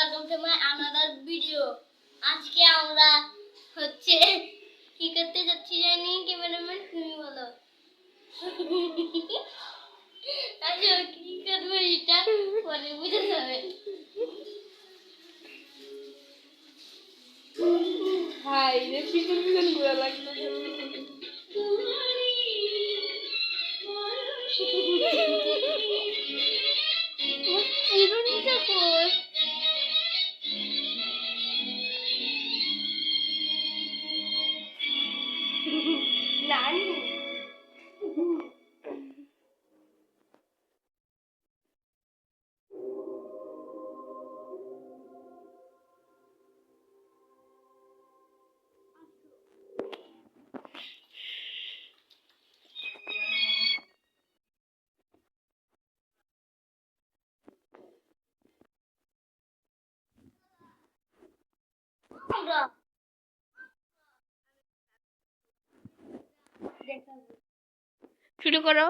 welcome to my another video. আজকে আমরা হচ্ছে কি করতে যাচ্ছি জানি ক্যামেরাম্যান তুমি বলো। আচ্ছা কি করব এটা পরে বুঝে যাবে। হাই রে পিছন ঘোরা লাগলো। নানি শুরু করো।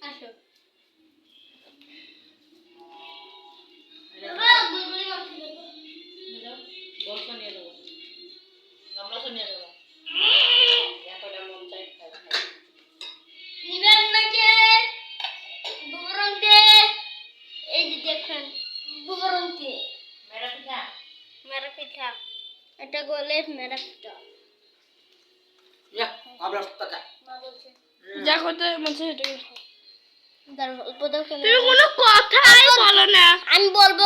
আসো নিবেন নাকি বুবরন্তে এই যে দেখেন বুবরন্তে মেরা পিঠা এটা গলে মেরা পিঠা মা বলছে যা করতে মনে হচ্ছে দাঁড়াও অল্প দাও তুমি কোনো কথাই বলো না। আমি বলবো